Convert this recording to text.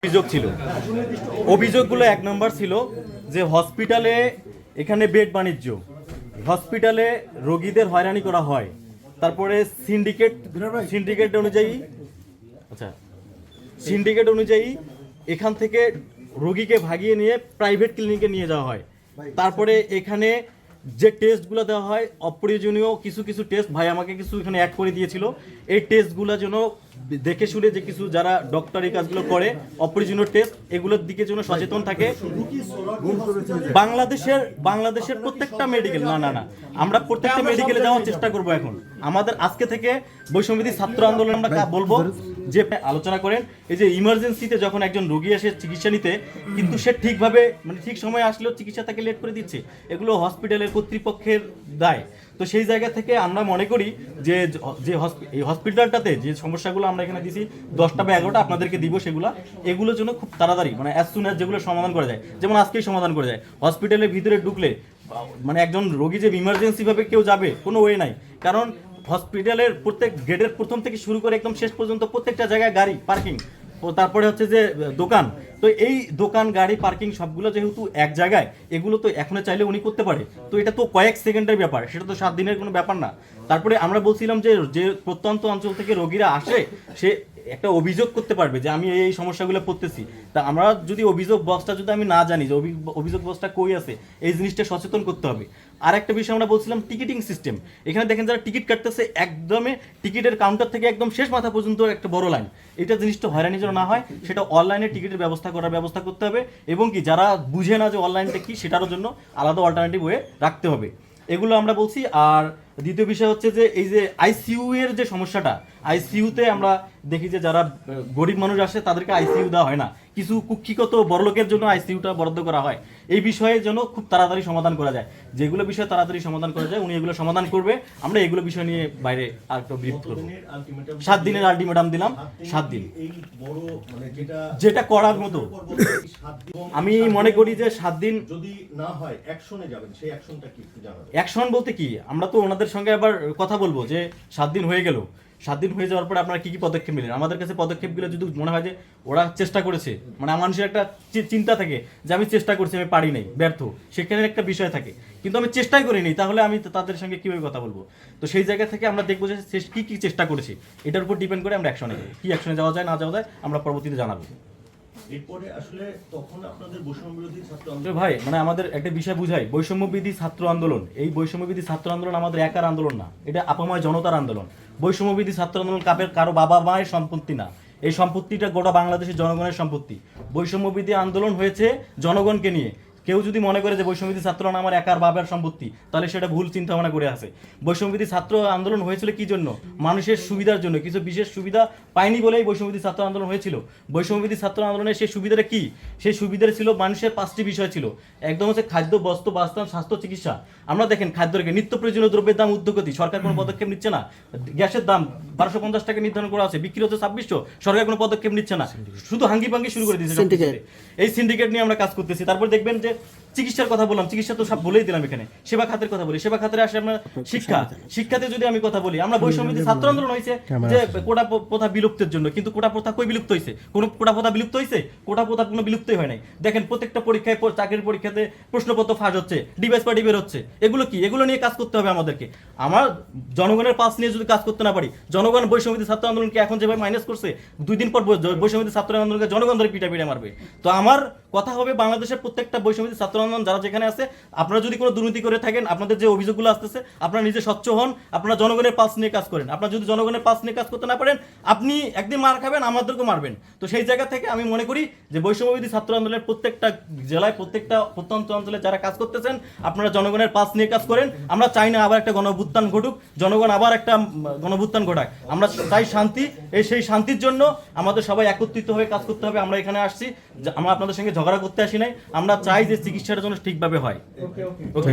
অভিযোগ ছিল। অভিযোগগুলো এক নম্বর ছিল যে হসপিটালে এখানে বেড বাণিজ্য, হসপিটালে রোগীদের হয়রানি করা হয়। তারপরে সিন্ডিকেট অনুযায়ী এখান থেকে রোগীকে ভাগিয়ে নিয়ে প্রাইভেট ক্লিনিকে নিয়ে যাওয়া হয়। তারপরে এখানে যে টেস্টগুলো দেওয়া হয় অপ্রয়োজনীয় কিছু কিছু টেস্ট, ভাই আমাকে কিছু এখানে অ্যাড করে দিয়েছিল, এই টেস্টগুলো যেন দেখে শুনে যে কিছু যারা ডক্টর এই কাজগুলো করে অপ্রয়োজনীয় টেস্ট এগুলোর দিকে যেন সচেতন থাকে। বাংলাদেশের প্রত্যেকটা মেডিকেল না আমরা প্রত্যেকটা মেডিকেলে যাওয়ার চেষ্টা করব। এখন আমাদের আজকে থেকে বৈষম্যবিধি ছাত্র আন্দোলন আমরা বলবো যে আলোচনা করেন এই যে ইমার্জেন্সিতে যখন একজন রোগী আসে চিকিৎসা নিতে, কিন্তু সে ঠিকভাবে ঠিক সময়ে আসলেও চিকিৎসা তাকে লেট করে দিচ্ছে, এগুলো হসপিটালের কর্তৃপক্ষের দায়। তো সেই জায়গা থেকে আমরা মনে করি যে এই হসপিটালটাতে যে সমস্যাগুলো আমরা এখানে দিছি 10টা বা 11টা আপনাদেরকে দিব, এগুলোর জন্য খুব তাড়াতাড়ি অ্যাজ সুন অ্যাজ যেগুলো সমাধান করা যায়, যেমন আজকেই সমাধান করা যায়। হসপিটালের ভিতরে ঢুকলে একজন রোগী যে ইমার্জেন্সি ভাবে কেউ যাবে কোনো ওয়ে নাই, কারণ হসপিটালের প্রত্যেক গেটের প্রথম থেকে শুরু করে একদম শেষ পর্যন্ত প্রত্যেকটা জায়গায় গাড়ি পার্কিং, তারপরে হচ্ছে যে দোকান। তো এই দোকান গাড়ি পার্কিং সবগুলো যেহেতু এক জায়গায়, এগুলো তো এখনো চাইলে উনি করতে পারে। তো এটা তো কয়েক সেকেন্ডের ব্যাপার, সেটা তো 7 দিনের কোনো ব্যাপার না। তারপরে আমরা বলছিলাম যে প্রত্যন্ত অঞ্চল থেকে রোগীরা আসে, সে একটা অভিযোগ করতে পারবে যে আমি এই সমস্যাগুলো পড়তেছি। তা আমরা যদি অভিযোগ বক্সটা যদি আমি না জানি যে অভিযোগ বক্সটা কই আছে, এই জিনিসটা সচেতন করতে হবে। আর একটা বিষয় আমরা বলছিলাম টিকিটিং সিস্টেম। এখানে দেখেন যারা টিকিট কাটতেছে একদমে টিকিটের কাউন্টার থেকে একদম শেষ মাথা পর্যন্ত একটা বড় লাইন, এটা জিনিসটা হয়রানি যেন না হয় সেটা অনলাইনে টিকিটের ব্যবস্থা করতে হবে। এবং কি যারা বুঝে না যে অনলাইনটা কি, সেটারও জন্য আলাদা অল্টারনেটিভ ওয়ে রাখতে হবে। এগুলো আমরা বলছি। আর দ্বিতীয় বিষয় হচ্ছে যে এই যে আইসিইউ এর যে সমস্যাটা, আইসিইউতে আমরা দেখি যে যারা গরিব মানুষ আসে তাদেরকে আইসিইউ দেওয়া হয় না, কিছু কুক্ষিগত বড়লোকের জন্য আইসিইউটা বরাদ্দ করা হয়। এই বিষয়ে যেন খুব তাড়াতাড়ি সমাধান করা যায়, যেগুলো বিষয়ে তাড়াতাড়ি সমাধান করা যায় উনি এগুলো সমাধান করবে। আমরা এগুলো বিষয় নিয়ে বাইরে আরেকটা ব্রিফ করবো। 7 দিনের আলটিমেটাম দিলাম, 7 দিন যেটা করার মতো। আমি মনে করি যে 7 দিন যদি না হয় অ্যাকশনে যাবেন, সেই অ্যাকশনটা কি জানাবেন? অ্যাকশন বলতে কি, আমরা তো ওনাদের সঙ্গে আবার কথা বলবো যে 7 দিন হয়ে গেল, 7 দিন হয়ে যাওয়ার পরে আপনারা কি কি পদক্ষেপ নিলেন। আমাদের কাছে পদক্ষেপগুলো যদি মনে হয় যে ওরা চেষ্টা করেছে, মানুষের একটা চিন্তা থাকে যে আমি চেষ্টা করছি আমি পারি নাই, ব্যর্থ, সেখানে একটা বিষয় থাকে, কিন্তু আমি চেষ্টাই করিনি, তাহলে আমি তাদের সঙ্গে কিভাবে কথা বলবো? তো সেই জায়গা থেকে আমরা দেখবো যে কি কি চেষ্টা করেছি, এটার উপর ডিপেন্ড করে আমরা অ্যাকশনে যাই। কি অ্যাকশনে যাওয়া যায় না যাওয়া যায় আমরা পরবর্তীতে জানাবো। এরপরে আসলে তখন আপনাদের বৈষম্য বিরোধী ছাত্র আন্দোলন ভাই আমাদের একটা বিষয় বুঝাই, বৈষম্যবিধি ছাত্র আন্দোলন, এই বৈষম্যবিধি ছাত্র আন্দোলন আমাদের একার আন্দোলন না, এটা আপাময় জনতার আন্দোলন। বৈষম্যবিধি ছাত্র আন্দোলন কারো বাবা মায়ের সম্পত্তি না, এই সম্পত্তিটা গোটা বাংলাদেশের জনগণের সম্পত্তি। বৈষম্যবিধি আন্দোলন হয়েছে জনগণকে নিয়ে। কেউ যদি মনে করে যে বৈষম্যবিধি ছাত্র আন্দোলন আমার একার বাবার সম্পত্তি, তাহলে সেটা ভুল চিন্তা ভাবনা করে আছে। বৈষম্যবিধি ছাত্র আন্দোলন হয়েছিল কি জন্য? মানুষের সুবিধার জন্য, কিছু বিশেষ সুবিধা পায়নি বলেই বৈষম্যবিধি ছাত্র আন্দোলন হয়েছিল। বৈষম্যবিধি ছাত্র আন্দোলনের সেই সুবিধাটা কি? সেই সুবিধাটা ছিল মানুষের 5টি বিষয় ছিল। একদম হচ্ছে খাদ্য, বস্ত্র, বাসস্থান, স্বাস্থ্য, চিকিৎসা। আমরা দেখেন খাদ্যের নিত্য প্রয়োজনীয় দ্রব্যের দাম ঊর্ধ্বগতি, সরকার কোনো পদক্ষেপ নিচ্ছে না। গ্যাসের দাম 1250 টাকা নির্ধারণ করা আছে, বিক্রি হচ্ছে 2600, সরকার কোনো পদক্ষেপ নিচ্ছে না, শুধু হাঙ্গি পাঙ্গি শুরু করে দিয়েছে। এই সিন্ডিকেট নিয়ে আমরা কাজ করতেছি। তারপর দেখবেন যে চিকিৎসার কথা বললাম, চিকিৎসা তো সব বলেই দিলাম। এখানে সেবা খাতের কথা বলি, সেবা খাতে আসে আমরা শিক্ষাতে যদি আমি কথা বলি, আমরা বৈষম্যবিধি ছাত্র আন্দোলন হয়েছে যে কোটা প্রথা বিলুপ্তের জন্য, কিন্তু কোটা প্রথা কই বিলুপ্ত হয়েছে? কোন কোটা প্রথা বিলুপ্ত হয়েছে? কোটা প্রথা কোনো বিলুপ্তই হয় নাই। দেখেন প্রত্যেকটা পরীক্ষায়, চাকরির পরীক্ষাতে প্রশ্নপত্র ফাঁস হচ্ছে, ডিভাইস পার্টি বের হচ্ছে। এগুলো কি? এগুলো নিয়ে কাজ করতে হবে আমাদেরকে। আমার জনগণের পাস নিয়ে যদি কাজ করতে না পারি, জনগণ বৈষম্যবিধি ছাত্র আন্দোলনকে এখন যেভাবে মাইনাস করছে, 2 দিন পর বৈষম্যবিধি ছাত্র আন্দোলনকে জনগণ ধরে পিটা মারবে। তো আমার কথা হবে বাংলাদেশের প্রত্যেকটা বৈষম্যবিধি ছাত্র আন্দোলন যারা যেখানে আছে, আপনারা যদি কোনো দুর্নীতি করে থাকেন, আপনাদের যে অভিযোগগুলো আসতেছে, আপনারা নিজে স্বচ্ছ হন, আপনারা জনগণের পাস নিয়ে কাজ করেন। আপনারা যদি জনগণের পাস নিয়ে কাজ করতে না পারেন, আপনি একদিন মার খাবেন, আমাদেরকেও মারবেন। তো সেই জায়গা থেকে আমি মনে করি যে বৈষম্যবিধি ছাত্র আন্দোলনের প্রত্যেকটা জেলায়, প্রত্যেকটা প্রত্যন্ত অঞ্চলে যারা কাজ করতেছেন, আপনারা জনগণের পাস নিয়ে কাজ করেন। আমরা চাই না আবার একটা গণঅভ্যুত্থান ঘটুক, জনগণ আবার একটা গণঅভ্যুত্থান ঘটাক। আমরা চাই শান্তি। সেই শান্তির জন্য আমাদের সবাই একত্রিত হয়ে কাজ করতে হবে। আমরা এখানে আসছি, আমরা আপনাদের সঙ্গে ঝগড়া করতে আসি নাই, আমরা চাই যে চিকিৎসার জন্য ঠিকভাবে হয়। ওকে,